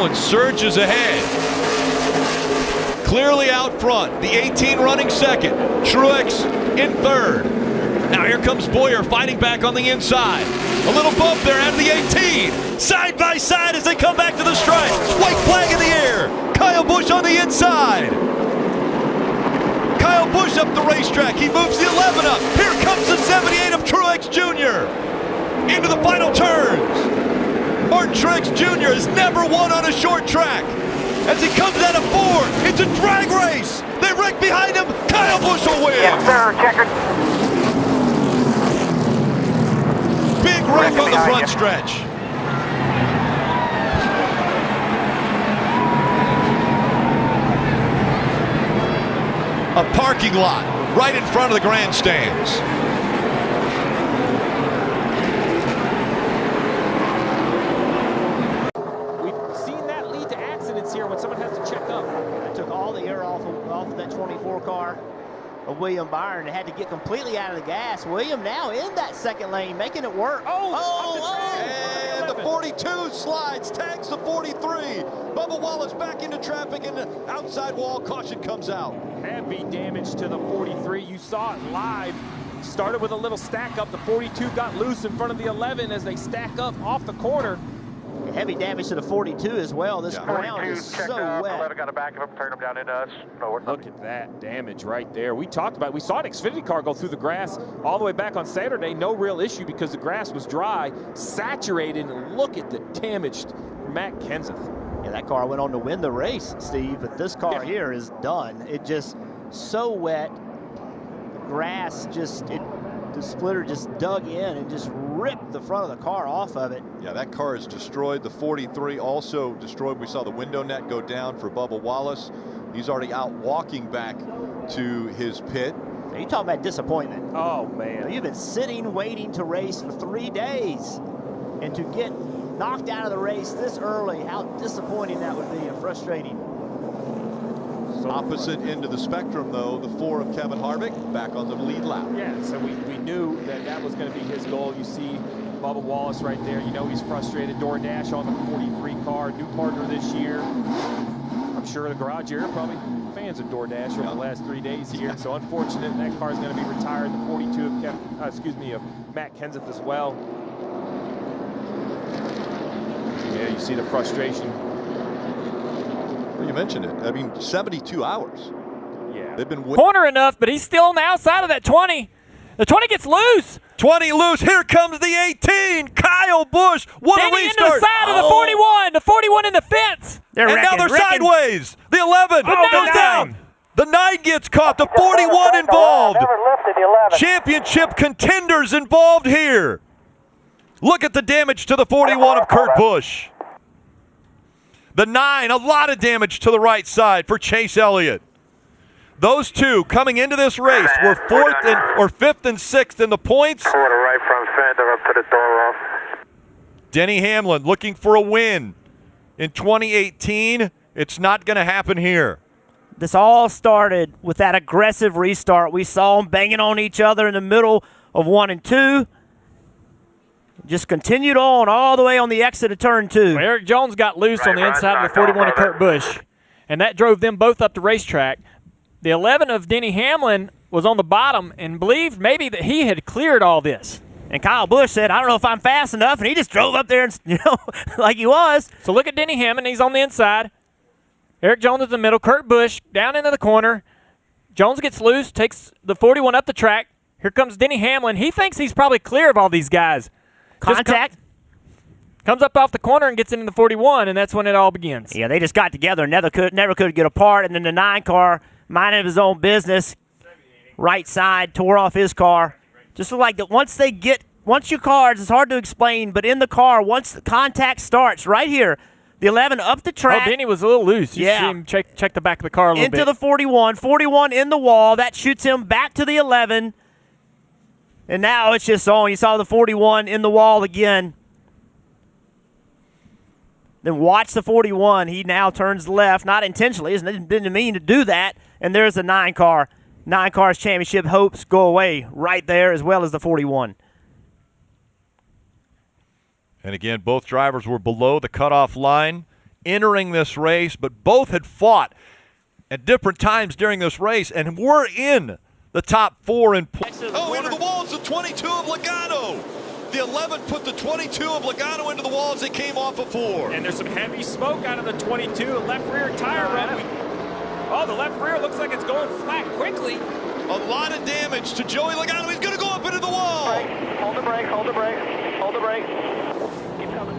Hamlin surges ahead. Clearly out front, the 18 running second. Truex in third. Now here comes Boyer fighting back on the inside. A little bump there at the 18. Side by side as they come back to the stripe. White flag in the air. Kyle Busch on the inside. Kyle Busch up the racetrack. He moves the 11 up. Here comes the 78 of Truex Jr. into the final turns. Martin Truex Jr. has never won on a short track. As he comes out of four, it's a drag race. They wreck behind him. Kyle Busch will win. Yes, sir. Checker. Big wreck on the front stretch. A parking lot right in front of the grandstands. We've seen that lead to accidents here when someone has to check up. It took all the air off of that 24 car of William Byron. Had to get completely out of the gas. William now in that second lane, making it work. And the 42 slides, tags the 43. Bubba Wallace back into traffic, and the outside wall caution comes out. Heavy damage to the 43. You saw it live. Started with a little stack up. The 42 got loose in front of the 11 as they stack up off the corner. Heavy damage to the 42 as well. This ground is so wet. 11 got a back of him, turned him down into us. Look at that damage right there. We talked about it. We saw an Xfinity car go through the grass all the way back on Saturday. No real issue because the grass was dry, saturated. And look at the damage to Matt Kenseth. Yeah, that car went on to win the race, Steve, but this car here is done. It just so wet. The grass just, the splitter just dug in and just ripped the front of the car off of it. Yeah, that car is destroyed. The 43 also destroyed. We saw the window net go down for Bubba Wallace. He's already out walking back to his pit. You talk about disappointment. Oh, man. You've been sitting, waiting to race for 3 days. And to get knocked out of the race this early, how disappointing that would be and frustrating. Opposite end of the spectrum, though, the 4 of Kevin Harvick back on the lead lap. Yeah, so we knew that that was going to be his goal. You see Bubba Wallace right there. You know he's frustrated. DoorDash on the 43 car, new partner this year. I'm sure the garage here are probably fans of DoorDash over the last 3 days here. So unfortunate that car is going to be retired. The 42 of Matt Kenseth as well. Yeah, you see the frustration. Well, you mentioned it. I mean, 72 hours. Yeah. They've been corner enough, but he's still on the outside of that 20. The 20 gets loose. 20 loose. Here comes the 18. Kyle Busch. What a Denny restart. into the side of the 41. The 41 in the fence. And now they're sideways. The 11 Oh, goes down. The 9 gets caught. The 41 involved. Championship contenders involved here. Look at the damage to the 41 of Kurt Busch. The 9, a lot of damage to the right side for Chase Elliott. Those two coming into this race were 5th and 6th in the points. Quarter right front fender up to the door off. Denny Hamlin looking for a win in 2018. It's not going to happen here. This all started with that aggressive restart. We saw them banging on each other in the middle of 1 and 2. Just continued on all the way on the exit of turn 2. Well, Eric Jones got loose on the inside of the 41 of Kurt Busch, and that drove them both up the racetrack. The 11 of Denny Hamlin was on the bottom and believed maybe that he had cleared all this. And Kyle Busch said, I don't know if I'm fast enough, and he just drove up there, and like he was. So look at Denny Hamlin. He's on the inside. Eric Jones in the middle. Kurt Busch down into the corner. Jones gets loose, takes the 41 up the track. Here comes Denny Hamlin. He thinks he's probably clear of all these guys. Contact. Comes up off the corner and gets into the 41, and that's when it all begins. Yeah, they just got together and never could get apart. And then the 9 car, minding his own business, right side, tore off his car. Just look like that once your cars, it's hard to explain, but in the car, once the contact starts right here, the 11 up the track. Oh, Denny was a little loose. You see him check the back of the car a little bit. Into the 41. 41 in the wall. That shoots him back to the 11. And now it's just on. You saw the 41 in the wall again. Then watch the 41. He now turns left, not intentionally. Didn't mean to do that. And there's the 9 car. 9 cars championship hopes go away right there, as well as the 41. And again, both drivers were below the cutoff line. entering this race, but both had fought at different times during this race and were in the top 4 in points. Oh, into the walls, the 22 of Logano. The 11 put the 22 of Logano into the wall as they came off of 4. And there's some heavy smoke out of the 22. Left rear tire run. Oh, the left rear looks like it's going flat quickly. A lot of damage to Joey Logano. He's going to go up into the wall. Hold the brake, hold the brake, hold the brake. Keep coming.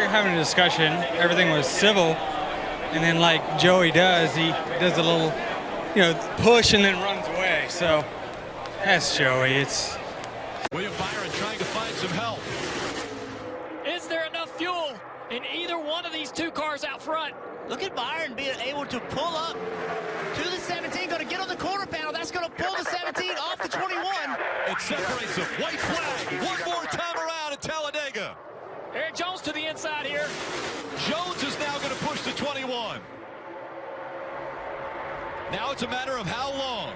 Having a discussion, everything was civil, and then like Joey does, he does a little, push and then runs away. So that's Joey. It's William Byron trying to find some help. Is there enough fuel in either one of these 2 cars out front? Look at Byron being able to pull up to the 17, going to get on the quarter panel. That's going to pull the 17 off the 21. It separates them. White flag. One more time around at Talladega. Eric Jones to the inside here. Jones is now going to push the 21. Now it's a matter of how long.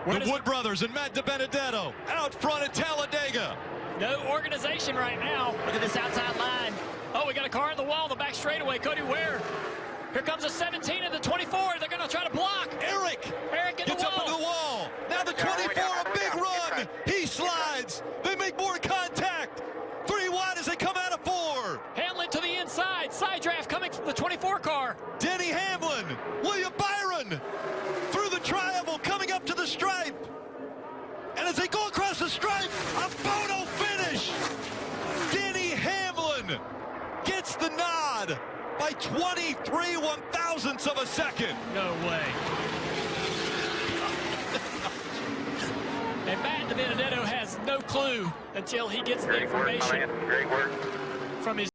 The Wood brothers and Matt DiBenedetto out front at Talladega. No organization right now. Look at this outside line. Oh, we got a car in the wall, the back straightaway. Cody Ware. Here comes a 17 and the 24. They're going to try to block. Eric in gets the up wall. into the wall. Now the 24, a big run. He slides. They make more contact. 3 wide as they come out of 4. Hamlin to the inside. Side draft coming from the 24 car. Denny Hamlin. William Byron through the triangle coming up to the stripe. And as they go across the stripe, a photo finish. Denny Hamlin gets the nod by 23 one-thousandths of a second. No way. And Matt DiBenedetto has no clue until he gets the information Great work. from his